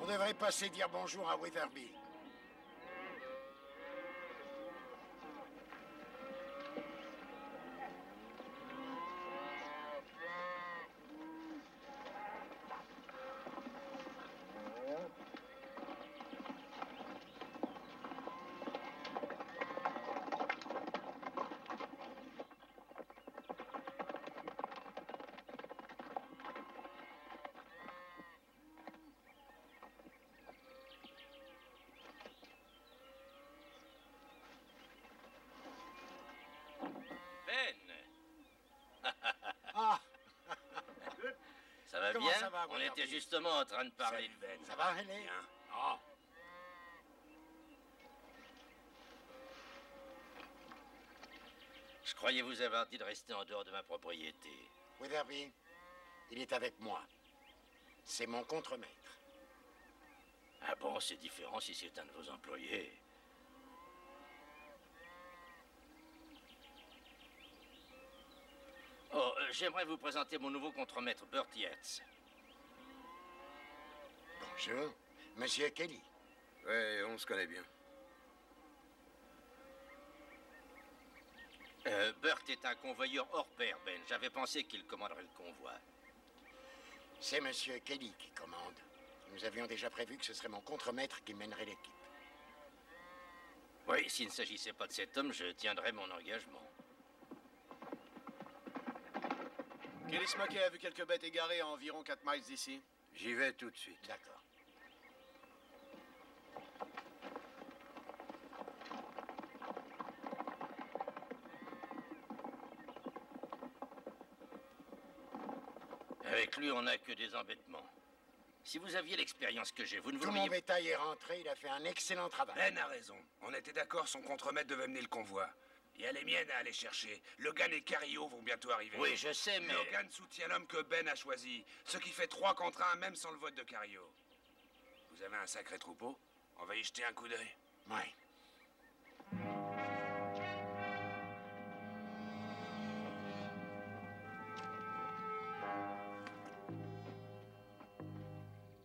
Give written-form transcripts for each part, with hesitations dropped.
devrait passer dire bonjour à Witherby. Ah, Ça va Comment bien? ça va, On Witherby? était justement en train de parler de Ben. ça va, René? Bien. Oh. Je croyais vous avoir dit de rester en dehors de ma propriété. Witherby, il est avec moi. C'est mon contremaître. Ah bon, c'est différent si c'est un de vos employés. Oh, j'aimerais vous présenter mon nouveau contremaître, Burt Yates. Bonjour, Monsieur Kelly. Ouais, on se connaît bien. Burt est un convoyeur hors pair, Ben. J'avais pensé qu'il commanderait le convoi. C'est Monsieur Kelly qui commande. Nous avions déjà prévu que ce serait mon contremaître qui mènerait l'équipe. Oui, s'il ne s'agissait pas de cet homme, je tiendrais mon engagement. Kelly Smokey a vu quelques bêtes égarées à environ 4 miles d'ici. J'y vais tout de suite. D'accord. Avec lui, on n'a que des embêtements. Si vous aviez l'expérience que j'ai, vous ne Tout mon voudriez... bétail est rentré, il a fait un excellent travail. Ben a raison. On était d'accord, son contremaître devait mener le convoi. Il y a les miennes à aller chercher. Logan et Carillo vont bientôt arriver. Oui, je sais, mais... Logan soutient l'homme que Ben a choisi, ce qui fait 3 contre 1, même sans le vote de Carillo. Vous avez un sacré troupeau? On va y jeter un coup d'œil. Ouais.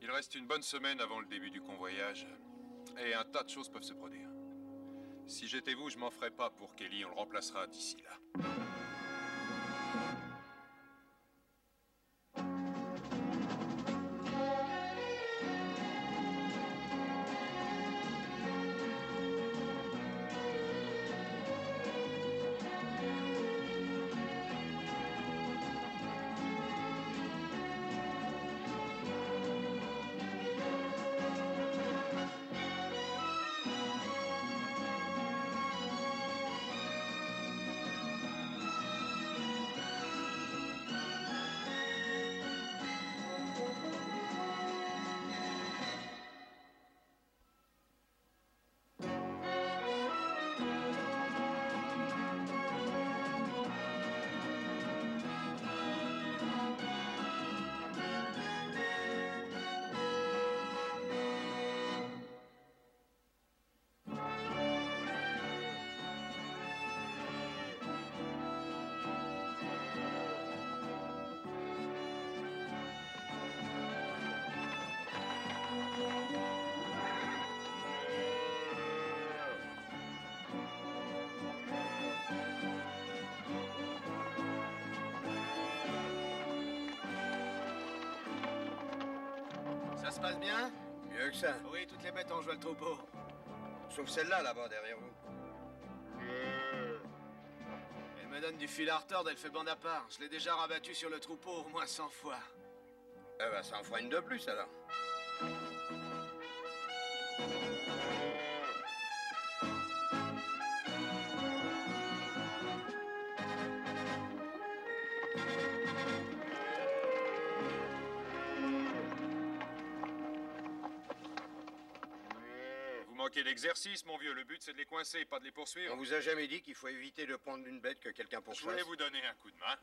Il reste une bonne semaine avant le début du convoyage. Et un tas de choses peuvent se produire. Si j'étais vous, je m'en ferais pas pour Kelly. On le remplacera d'ici là. Ça se passe bien? Mieux que ça. Oui, toutes les bêtes ont joué le troupeau. Sauf celle-là, là-bas, derrière vous. Elle me donne du fil à retordre, elle fait bande à part. Je l'ai déjà rabattu sur le troupeau au moins 100 fois. Eh ben, ça en fera une de plus, alors. Vous manquez d'exercice, mon vieux. Le but, c'est de les coincer, pas de les On poursuivre. vous a jamais dit qu'il faut éviter de prendre une bête que quelqu'un Je pourchasse? voulais vous donner un coup de main.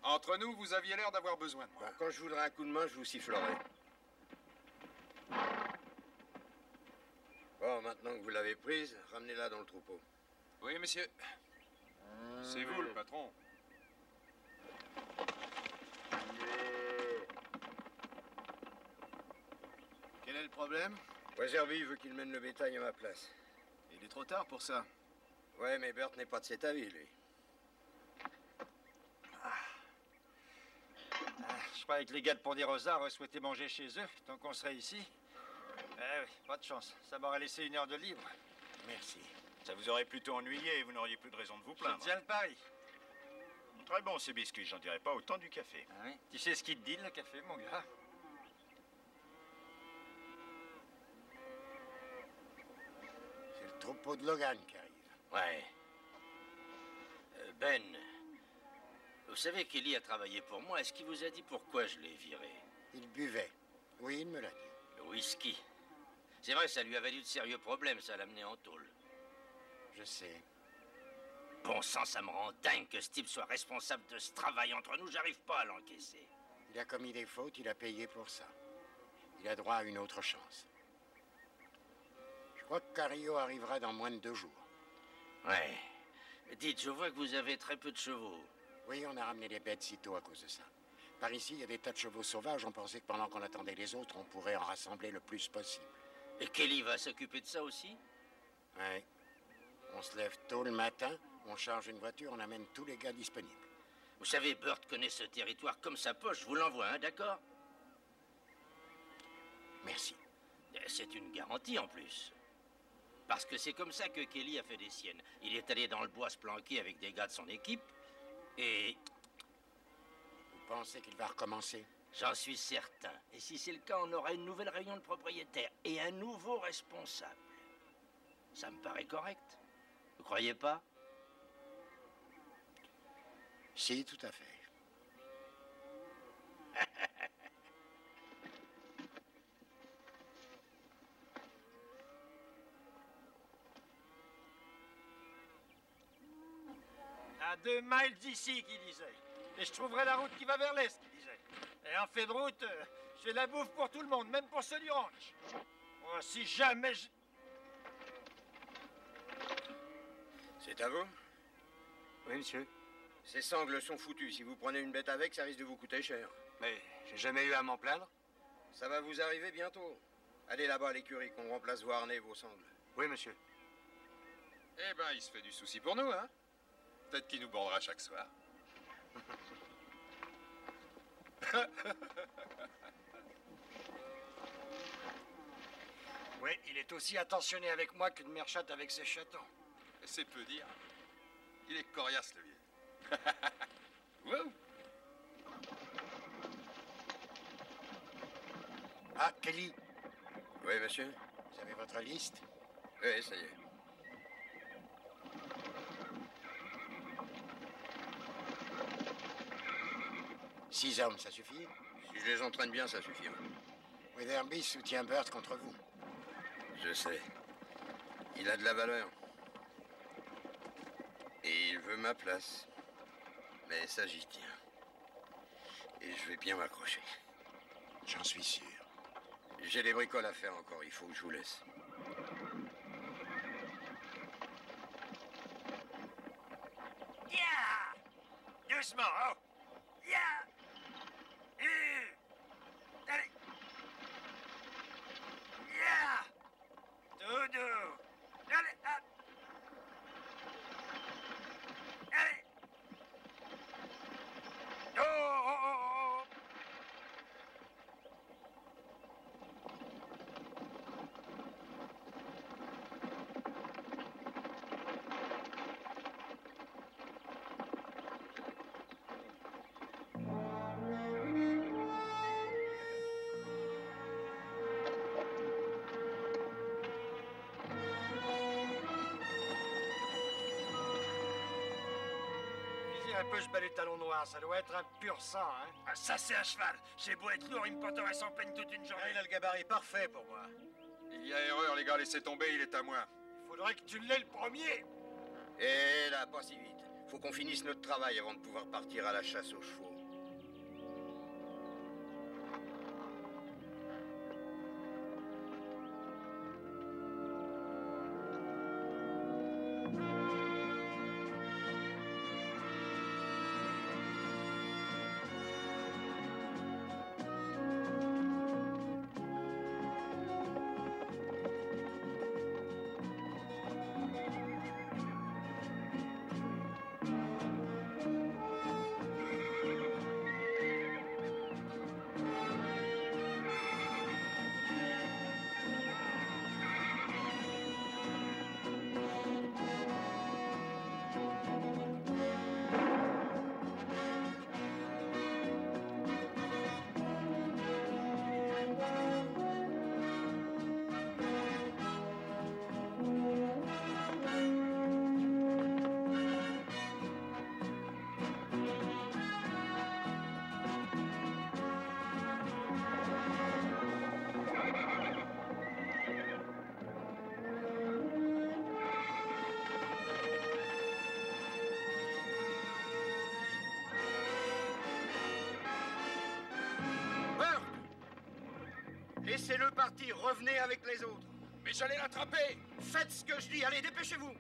Entre nous, vous aviez l'air d'avoir besoin de moi. Bon, quand je voudrais un coup de main, je vous sifflerai. Bon, maintenant que vous l'avez prise, ramenez-la dans le troupeau. Oui, monsieur. C'est vous, le patron. Quel est le problème? Weatherby veut qu'il mène le bétail à ma place. Il est trop tard pour ça. Ouais, mais Burt n'est pas de cet avis, lui. Je croyais que les gars de Ponderosa auraient souhaité manger chez eux, tant qu'on serait ici. Eh oui, pas de chance. Ça m'aurait laissé 1 heure de libre. Merci. Ça vous aurait plutôt ennuyé et vous n'auriez plus de raison de vous Je plaindre. tiens le pari. Très bon ces biscuits, j'en dirais pas autant du café. Ah oui. Tu sais ce qu'il te dit, le café, mon gars? C'est le troupeau de Logan qui arrive. Ouais. Ben, vous savez qu'Ellie a travaillé pour moi. Est-ce qu'il vous a dit pourquoi je l'ai viré? Il buvait. Oui, il me l'a dit. Le whisky. C'est vrai, ça lui a valu de sérieux problèmes, ça l'a amené en tôle. Je sais. Bon sang, ça me rend dingue que ce type soit responsable de ce travail entre nous. J'arrive pas à l'encaisser. Il a commis des fautes, il a payé pour ça. Il a droit à une autre chance. Je crois que Carillo arrivera dans moins de 2 jours. Ouais. Dites, je vois que vous avez très peu de chevaux. Oui, on a ramené les bêtes si tôt à cause de ça. Par ici, il y a des tas de chevaux sauvages. On pensait que pendant qu'on attendait les autres, on pourrait en rassembler le plus possible. Et Kelly va s'occuper de ça aussi? Ouais. On se lève tôt le matin, on charge une voiture, on amène tous les gars disponibles. Vous savez, Burt connaît ce territoire comme sa poche. Je vous l'envoie, hein, d'accord? Merci. C'est une garantie en plus. Parce que c'est comme ça que Kelly a fait des siennes. Il est allé dans le bois se planquer avec des gars de son équipe. Et Vous pensez qu'il va recommencer? j'en suis certain. Et si c'est le cas, on aura une nouvelle réunion de propriétaires et un nouveau responsable. Ça me paraît correct. Vous croyez pas? Si, tout à fait. À 2 miles d'ici, qu'il disait. Et je trouverai la route qui va vers l'est, qu'il disait. Et en fait de route, je fais de la bouffe pour tout le monde, même pour ceux du ranch. Oh, si jamais je... C'est à vous? Oui, monsieur. Ces sangles sont foutues. Si vous prenez une bête avec, ça risque de vous coûter cher. Mais j'ai jamais eu à m'en plaindre. Ça va vous arriver bientôt. Allez là-bas à l'écurie, qu'on remplace vos harnais et vos sangles. Oui, monsieur. Eh ben, il se fait du souci pour nous, hein? Peut-être qu'il nous bordera chaque soir. Oui, il est aussi attentionné avec moi qu'une mère chatte avec ses chatons. Et c'est peu dire. Il est coriace, le vieux. Wouh! Ah, Kelly, Oui, monsieur? vous avez votre liste? Oui, ça y est. Six hommes, ça suffit? Si je les entraîne bien, ça suffira. Weatherby soutient Burt contre vous. Je sais. Il a de la valeur. Et il veut ma place. Mais ça, j'y tiens. Et je vais bien m'accrocher. J'en suis sûr. J'ai des bricoles à faire encore, il faut que je vous laisse. Yeah! Doucement, oh! Yeah! Allez! Yeah! Tout doux! Allez, hop! Allez! Oh, oh, oh, oh! Visez un peu ce balai talon noir, ça doit être un pur sang, hein? Ah, ça c'est un cheval! C'est beau être lourd, il me porterait sans peine toute une journée. Il a le gabarit parfait pour moi. Il y a erreur, les gars, laissez tomber, il est à moi. Faudrait que tu l'aies le premier! Et là, pas si vite. Faut qu'on finisse notre travail avant de pouvoir partir à la chasse aux chevaux. Laissez-le partir, revenez avec les autres. Mais j'allais l'attraper! Faites ce que je dis, allez, dépêchez-vous.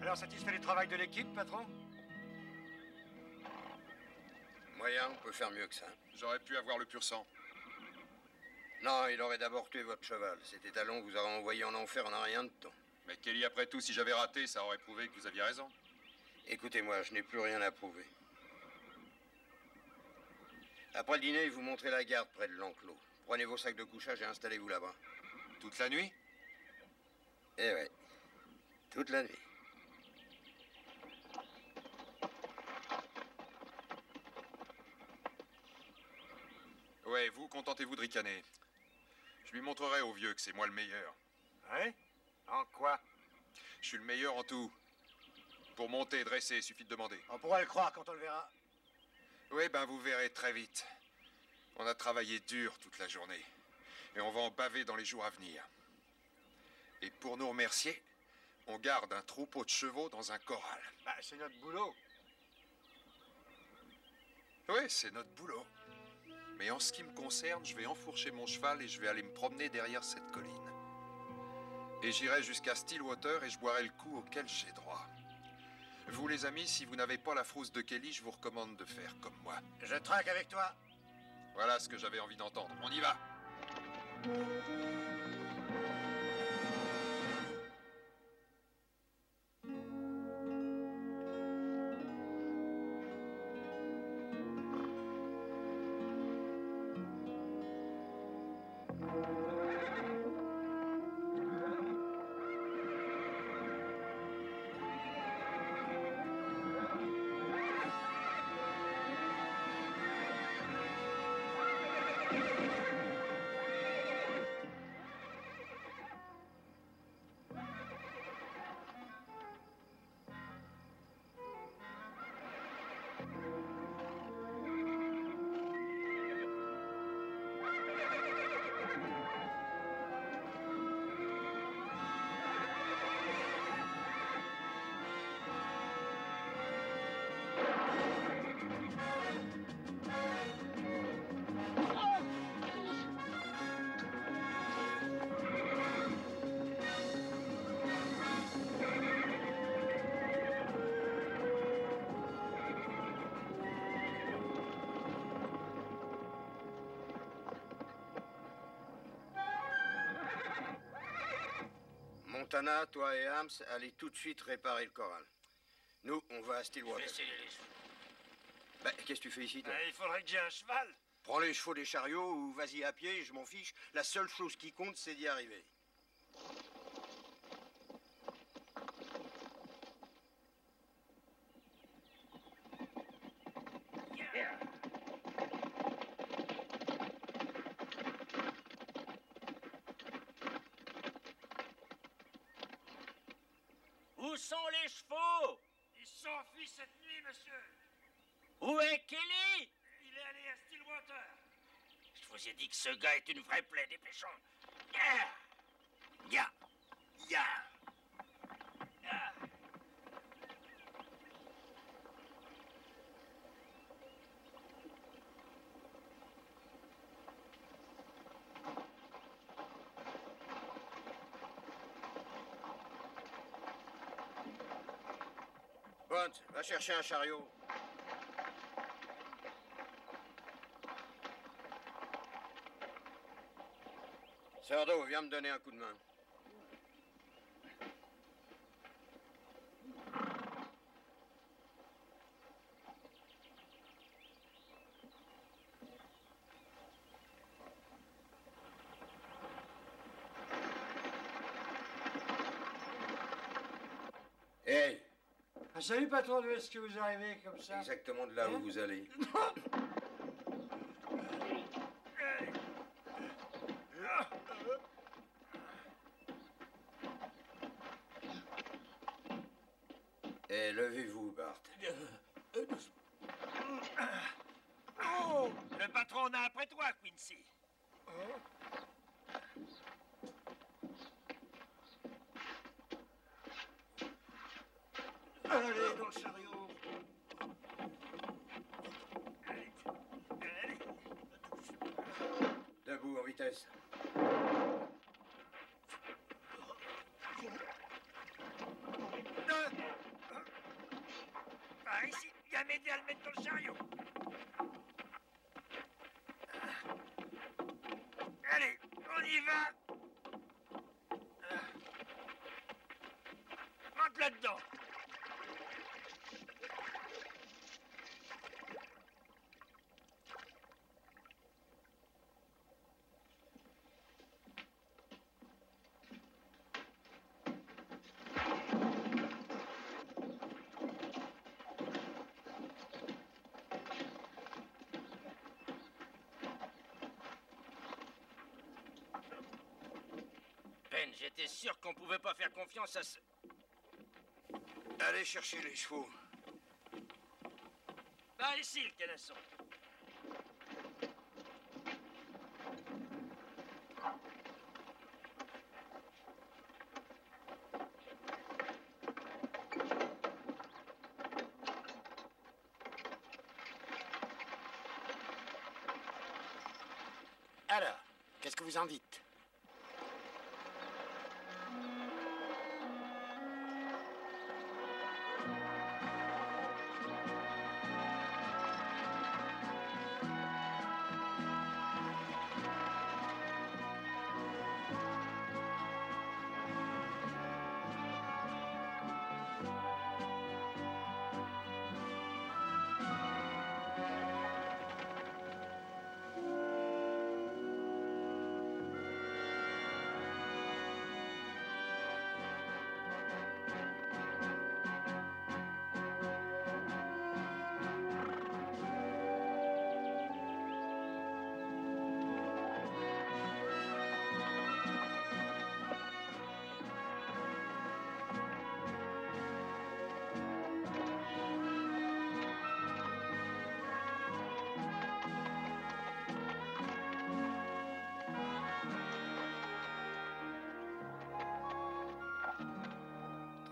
Alors, satisfait du travail de l'équipe, patron? Moyen, on peut faire mieux que ça. J'aurais pu avoir le pur sang. Non, il aurait d'abord tué votre cheval. Cet étalon vous aurait envoyé en enfer en un rien de temps. Mais Kelly, après tout, si j'avais raté, ça aurait prouvé que vous aviez raison. Écoutez-moi, je n'ai plus rien à prouver. Après le dîner, vous montrez la garde près de l'enclos. Prenez vos sacs de couchage et installez-vous là-bas. Toute la nuit? Eh ouais, toute la nuit. Ouais, vous, contentez-vous de ricaner. Je lui montrerai au vieux que c'est moi le meilleur. Ouais? En quoi? Je suis le meilleur en tout. Pour monter et dresser, il suffit de demander. On pourra le croire quand on le verra. Oui, ben vous verrez très vite. On a travaillé dur toute la journée. Et on va en baver dans les jours à venir. Et pour nous remercier, on garde un troupeau de chevaux dans un corral. Bah, c'est notre boulot. Oui, c'est notre boulot. Mais en ce qui me concerne, je vais enfourcher mon cheval et je vais aller me promener derrière cette colline. Et j'irai jusqu'à Stillwater et je boirai le coup auquel j'ai droit. Vous, les amis, si vous n'avez pas la frousse de Kelly, je vous recommande de faire comme moi. Je traque avec toi. Voilà ce que j'avais envie d'entendre. On y va! Montana, toi et Hams, allez tout de suite réparer le corral. Nous, on va à Stillwater. Bah, qu'est-ce que tu fais ici, toi? Il faudrait que j'ai un cheval. Prends les chevaux des chariots ou vas-y à pied, je m'en fiche. La seule chose qui compte, c'est d'y arriver. Où sont les chevaux? Ils sont enfuis cette nuit, monsieur. Où est Kelly? Il est allé à Stillwater. Je vous ai dit que ce gars est une vraie plaie, dépêchons. Ya! Ya! Ya! Ya! Bond, va chercher un chariot. Sardo, viens me donner un coup de main. Hey, Ah, salut, patron, d'où est-ce que vous arrivez comme ça? exactement de là où vous allez. Eh, levez-vous, Bart. Oh! Le patron en a après toi, Quincy. Allez, dans le chariot. Debout, en vitesse. Par ici, viens m'aider à le mettre dans le chariot. Allez, on y va. Monte là-dedans. Ben, j'étais sûr qu'on pouvait pas faire confiance à ce... Allez chercher les chevaux. Par ici, le canasson. Alors, qu'est-ce que vous en dites?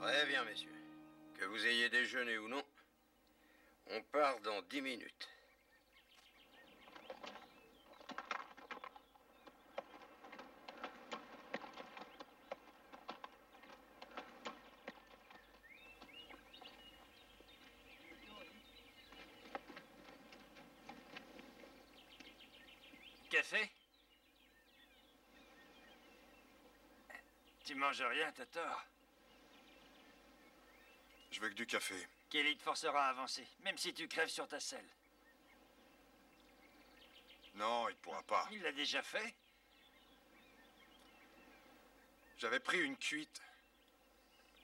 Très bien, messieurs. Que vous ayez déjeuné ou non, on part dans 10 minutes. Café? Tu manges rien, t'as tort. Je veux que du café. Kelly te forcera à avancer, même si tu crèves sur ta selle. Non, il pourra pas. Il l'a déjà fait. J'avais pris une cuite.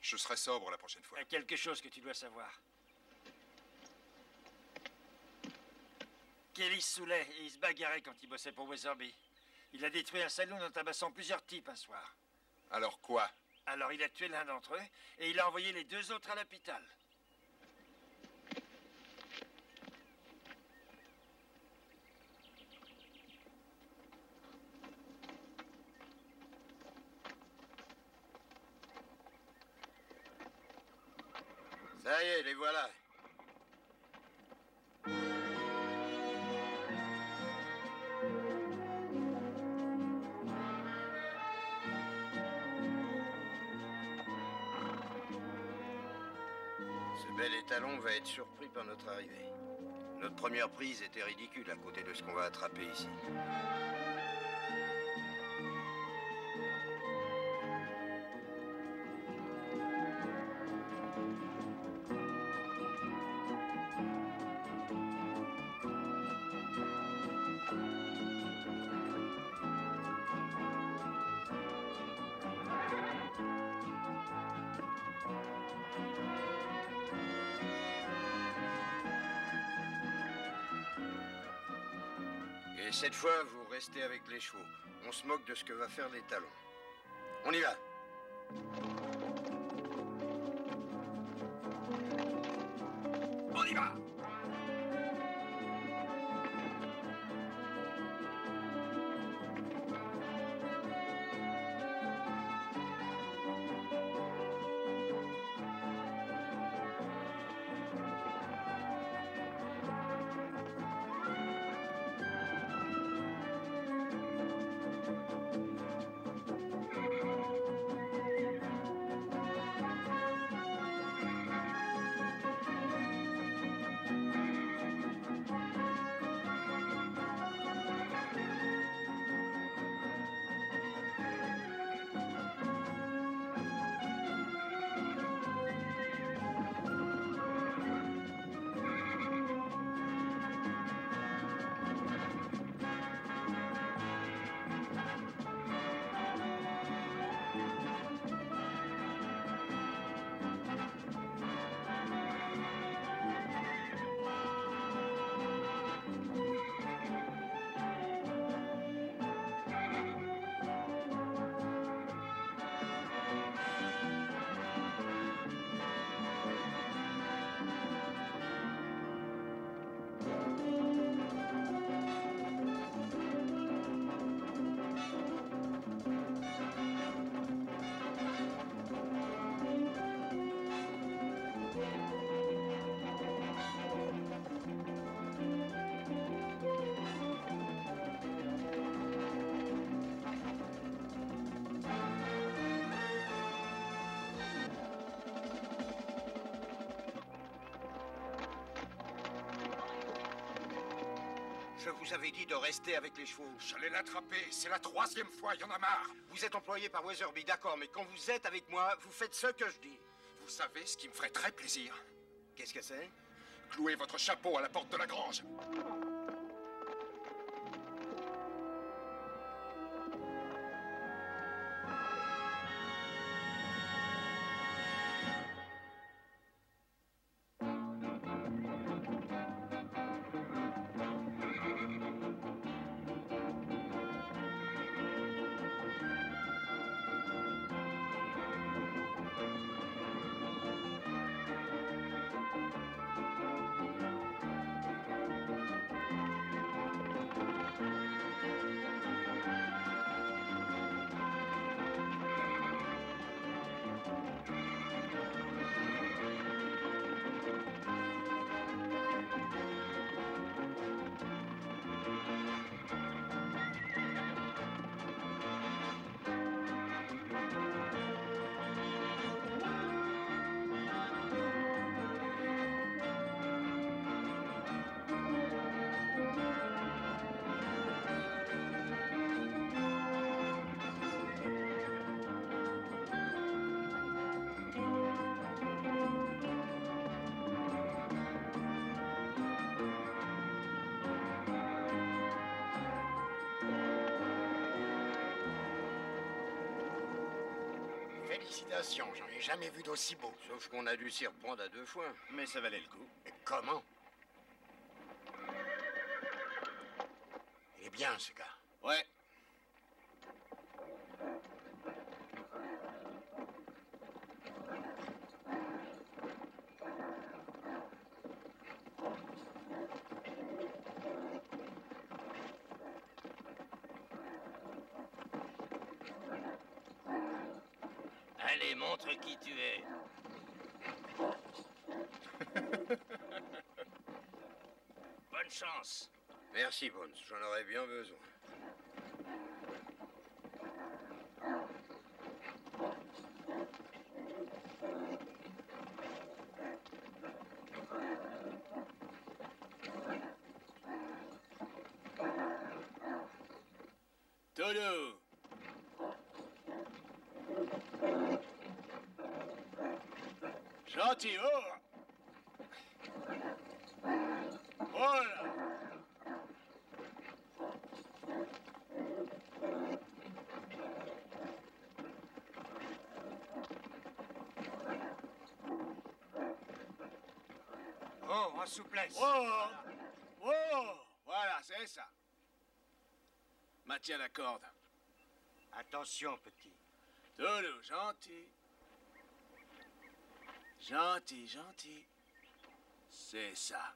Je serai sobre la prochaine fois. Il y a quelque chose que tu dois savoir. Kelly se saoulait et il se bagarrait quand il bossait pour Weatherby. Il a détruit un saloon en tabassant plusieurs types un soir. Alors quoi? Alors il a tué l'un d'entre eux et il a envoyé les deux autres à l'hôpital. Ça y est, les voilà. Ce bel étalon va être surpris par notre arrivée. Notre première prise était ridicule à côté de ce qu'on va attraper ici. Et cette fois, vous restez avec les chevaux. On se moque de ce que va faire l'étalon. On y va. On y va! Je vous avais dit de rester avec les chevaux. J'allais l'attraper, c'est la 3e fois, il y en a marre. Vous êtes employé par Weatherby, d'accord, mais quand vous êtes avec moi, vous faites ce que je dis. Vous savez ce qui me ferait très plaisir? Qu'est-ce que c'est? Clouer votre chapeau à la porte de la grange. Félicitations, j'en ai jamais vu d'aussi beau. Sauf qu'on a dû s'y reprendre à 2 fois. Mais ça valait le coup. Mais comment? Il est bien, ce gars. Ouais. Allez, montre qui tu es. Bonne chance. Merci, Bones, j'en aurais bien besoin. Toto. Gentil, oh! Voilà! Oh, en souplesse. Oh! Oh! Voilà, c'est ça. Maintiens la corde. Attention, petit. Tolo, gentil. Gentil, gentil. C'est ça.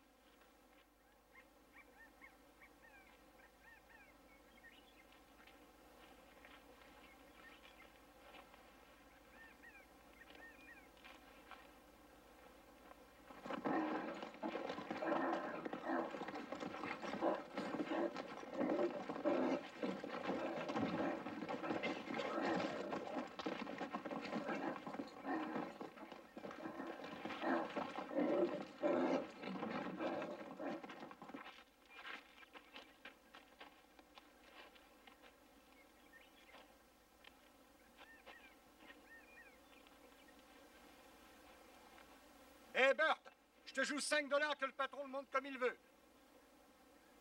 Hé, Burt, je te joue 5 $ que le patron le monte comme il veut.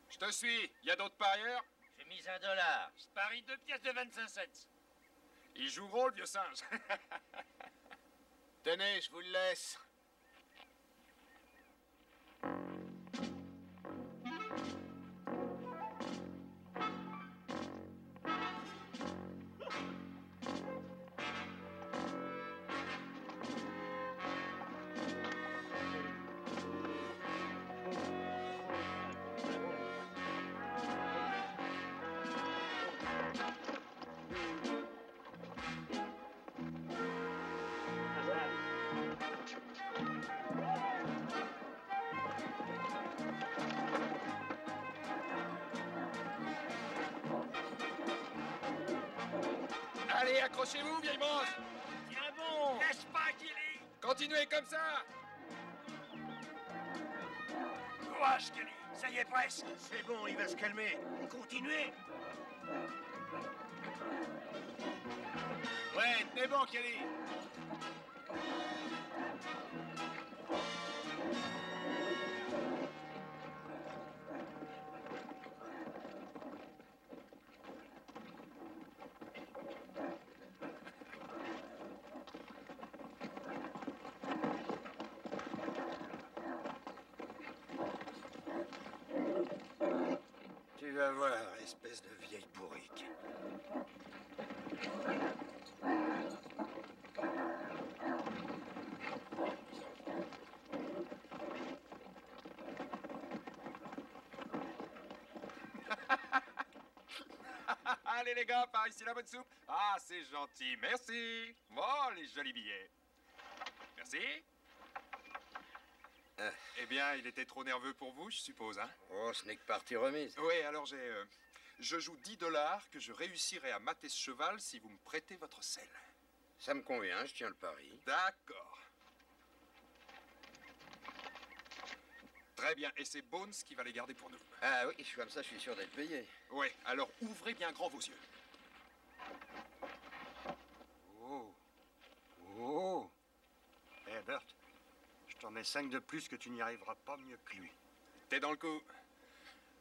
Je te suis. Y a d'autres parieurs? J'ai mis $1. Je parie 2 pièces de 25 cents. Il joue gros, le vieux singe. Tenez, je vous le laisse. Allez, accrochez-vous, vieille branche. Tiens bon. Laisse pas, Kelly. Continuez comme ça. Courage, Kelly. Ça y est presque. C'est bon, il va se calmer. Continuez. Ouais, t'es bon, Kelly. Tu vas voir, espèce de vieille bourrique. Allez, les gars, par ici la bonne soupe. Ah, c'est gentil, merci. Oh, les jolis billets. Merci. Eh bien, il était trop nerveux pour vous, je suppose, hein? Oh, ce n'est que partie remise. Oui, alors je joue 10 $ que je réussirai à mater ce cheval si vous me prêtez votre selle. Ça me convient, je tiens le pari. D'accord. Très bien, et c'est Bones qui va les garder pour nous. Ah oui, comme ça, je suis sûr d'être payé. Oui, alors ouvrez bien grand vos yeux. Oh. Oh. Hé, Burt, je t'en mets 5 de plus que tu n'y arriveras pas mieux que lui. T'es dans le coup.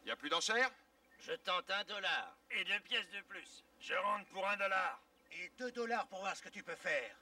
Y a plus d'enchères? Je tente $1. Et 2 pièces de plus. Je rentre pour $1. Et 2 $ pour voir ce que tu peux faire.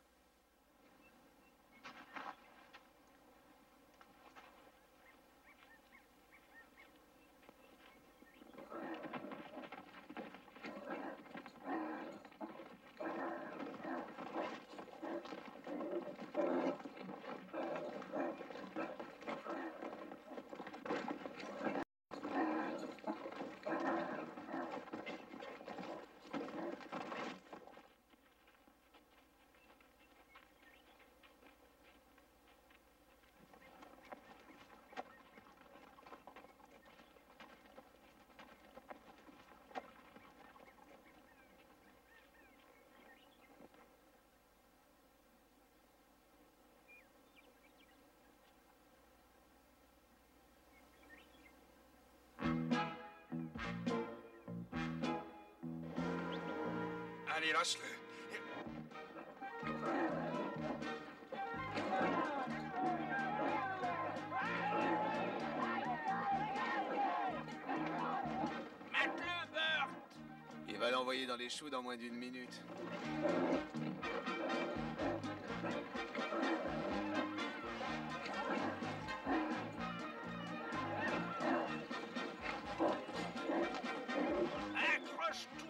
Allez, lâche-le. Mate-le, Burt. Il va l'envoyer dans les choux dans moins d'1 minute. Accroche-toi.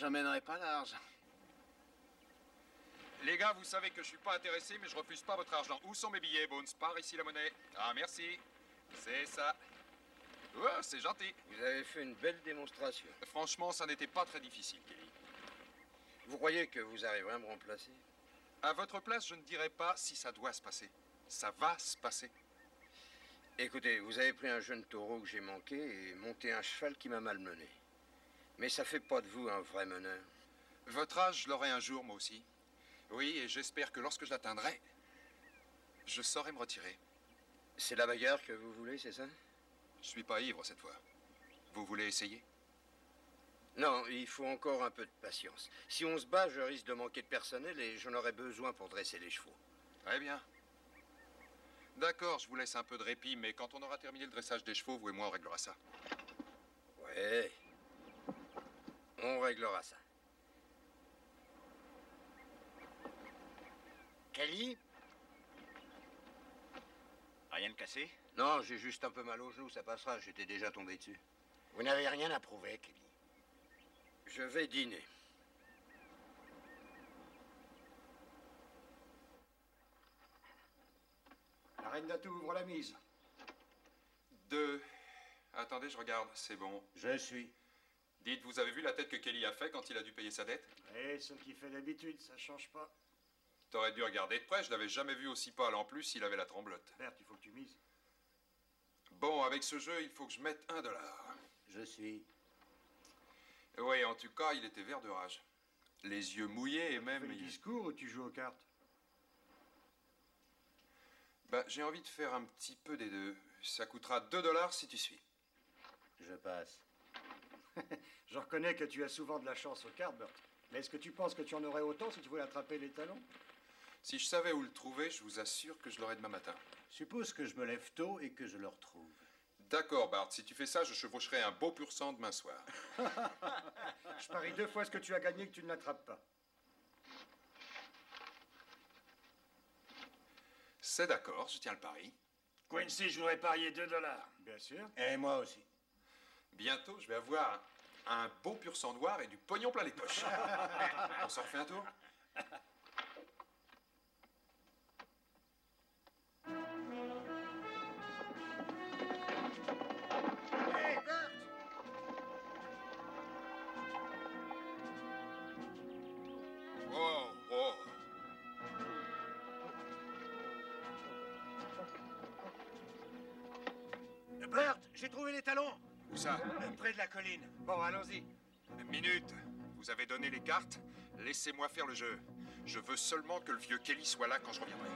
J'emmènerai pas large. Les gars, vous savez que je suis pas intéressé, mais je refuse pas votre argent. Où sont mes billets, Bones? Par ici la monnaie. Ah, merci. C'est ça. Oh, c'est gentil. Vous avez fait une belle démonstration. Franchement, ça n'était pas très difficile, Kelly. Vous croyez que vous arriverez à me remplacer? À votre place, je ne dirais pas si ça doit se passer. Ça va se passer. Écoutez, vous avez pris un jeune taureau que j'ai manqué et monté un cheval qui m'a malmené. Mais ça fait pas de vous un vrai meneur. Votre âge, je l'aurai un jour, moi aussi. Oui, et j'espère que lorsque je l'atteindrai, je saurai me retirer. C'est la bagarre que vous voulez, c'est ça? Je suis pas ivre cette fois. Vous voulez essayer? Non, il faut encore un peu de patience. Si on se bat, je risque de manquer de personnel et j'en aurai besoin pour dresser les chevaux. Très bien. D'accord, je vous laisse un peu de répit, mais quand on aura terminé le dressage des chevaux, vous et moi, on réglera ça. Ouais. On réglera ça. Kelly? Rien de cassé? Non, j'ai juste un peu mal au genou, ça passera, j'étais déjà tombé dessus. Vous n'avez rien à prouver, Kelly. Je vais dîner. La reine d'Atou ouvre la mise. 2. Attendez, je regarde, c'est bon. Je suis. Dites, vous avez vu la tête que Kelly a fait quand il a dû payer sa dette? Et ce qui fait d'habitude, ça change pas. T'aurais dû regarder de près, je l'avais jamais vu aussi pâle. En plus, il avait la tremblote. Bert, il faut que tu mises. Bon, avec ce jeu, il faut que je mette $1. Je suis. Oui, en tout cas, il était vert de rage. Les yeux mouillés et Tu même... fais le discours ou tu joues aux cartes? Bah, j'ai envie de faire un petit peu des deux. Ça coûtera $2 si tu suis. Je passe. Je reconnais que tu as souvent de la chance aux cartes, Bert. Mais est-ce que tu penses que tu en aurais autant si tu voulais attraper les talons? Si je savais où le trouver, je vous assure que je l'aurais demain matin. Suppose que je me lève tôt et que je le retrouve. D'accord, Bart. Si tu fais ça, je chevaucherai un beau pur sang demain soir. Je parie 2 fois ce que tu as gagné que tu ne l'attrapes pas. C'est d'accord, je tiens le pari. Quincy, je voudrais parier $2. Bien sûr. Et moi aussi. Bientôt, je vais avoir un beau pur sang noir et du pognon plein les poches. On s'en refait un tour? Hey, Bert! Oh, oh. Bert, j'ai trouvé les talons. Où ça? Près de la colline. Bon, allons-y. Minute. Vous avez donné les cartes? Laissez-moi faire le jeu. Je veux seulement que le vieux Kelly soit là quand je reviendrai.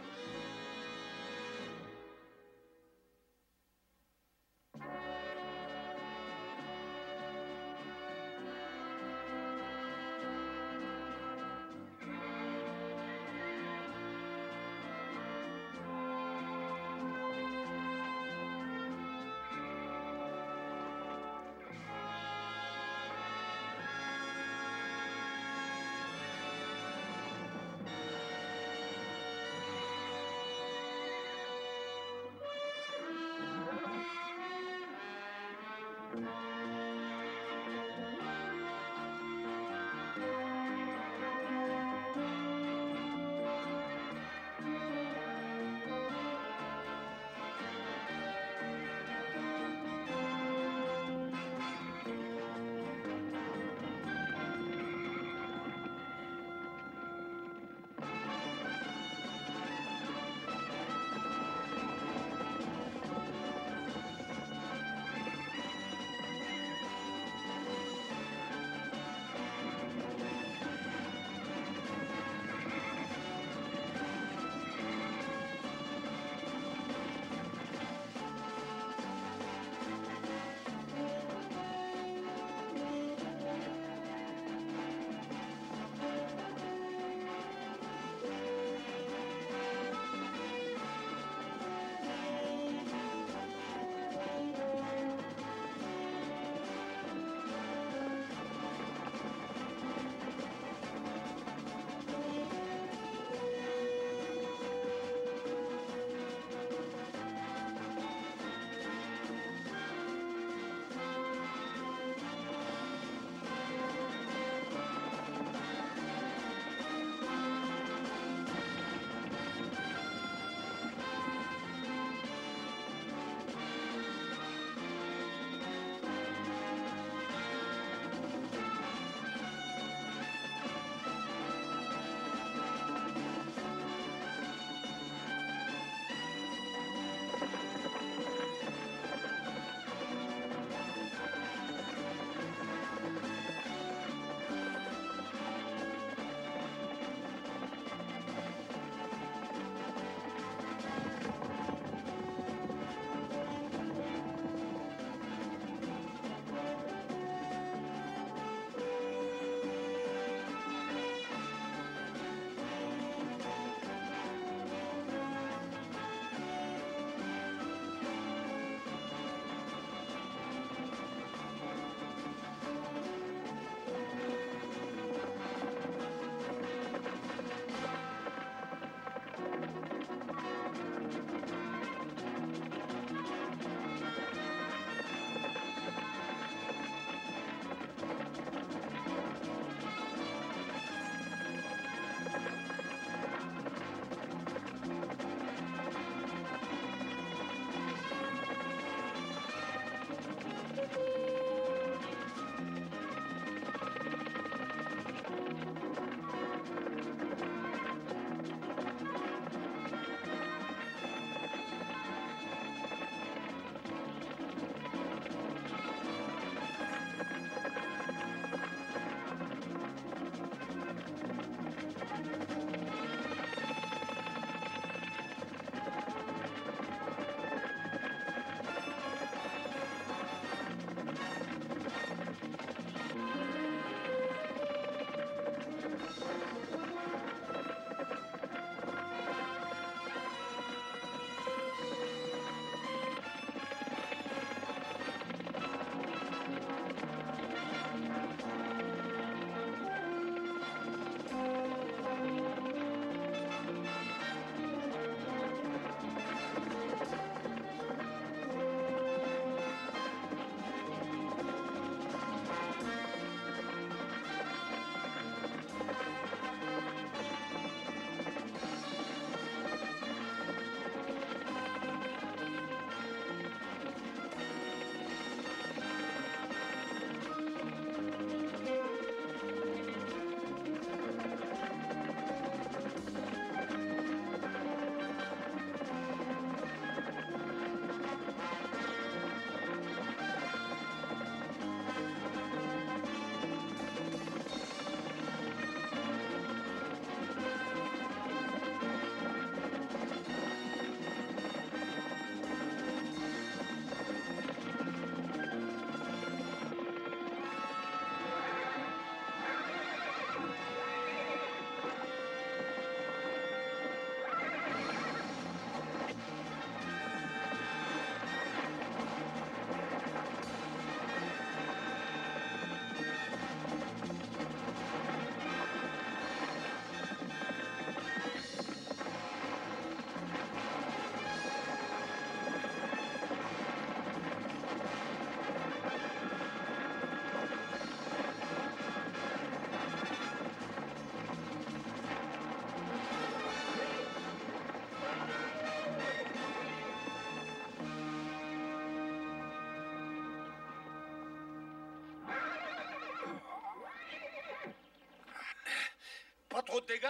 trop de dégâts?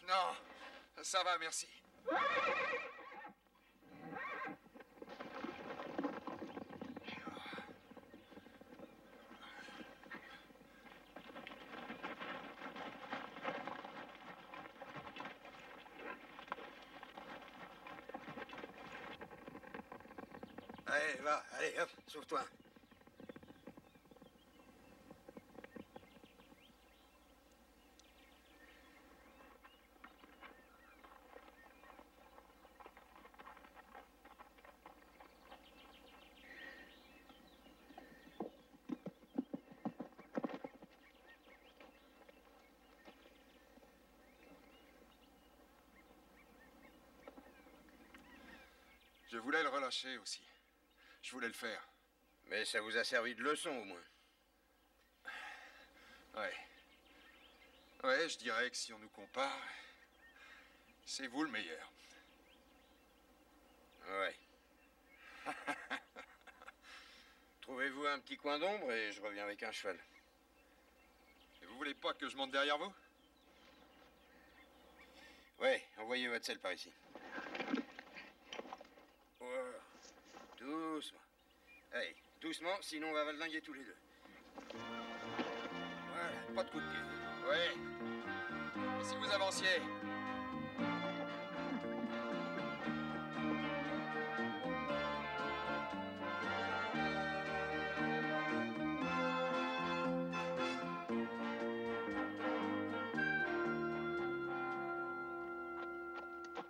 Non, ça va, merci. Allez, va, allez, hop, sauve-toi. Je voulais le relâcher aussi. Je voulais le faire. Mais ça vous a servi de leçon, au moins. Ouais. Ouais, je dirais que si on nous compare, c'est vous le meilleur. Ouais. Trouvez-vous un petit coin d'ombre et je reviens avec un cheval. Et vous voulez pas que je monte derrière vous? Ouais, envoyez votre selle par ici. Oh, doucement. Allez, doucement, sinon on va valdinguer tous les deux. Voilà, pas de coup de pied. Ouais. Et si vous avanciez?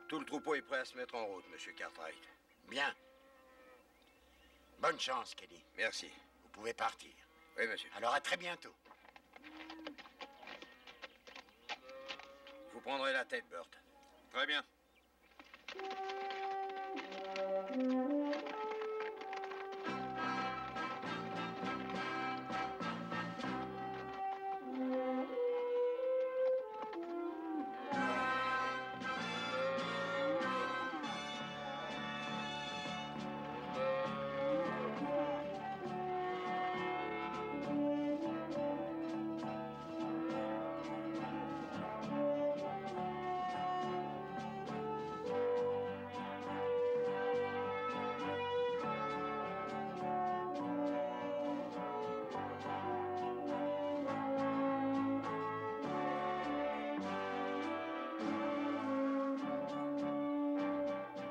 Tout le troupeau est prêt à se mettre en route, monsieur Cartwright. Bien. Bonne chance, Kelly. Merci. Vous pouvez partir. Oui, monsieur. Alors à très bientôt. Vous prendrez la tête, Burt. Très bien.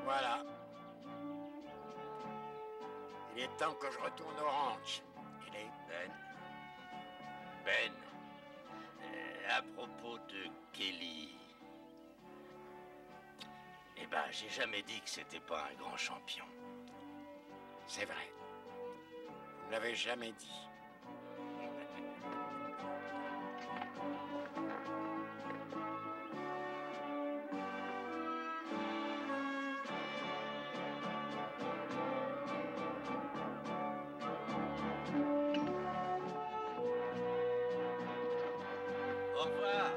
Voilà. Il est temps que je retourne au ranch. Il est... Ben, à propos de Kelly, eh ben, j'ai jamais dit que c'était pas un grand champion. C'est vrai. Vous ne l'avez jamais dit. Au revoir.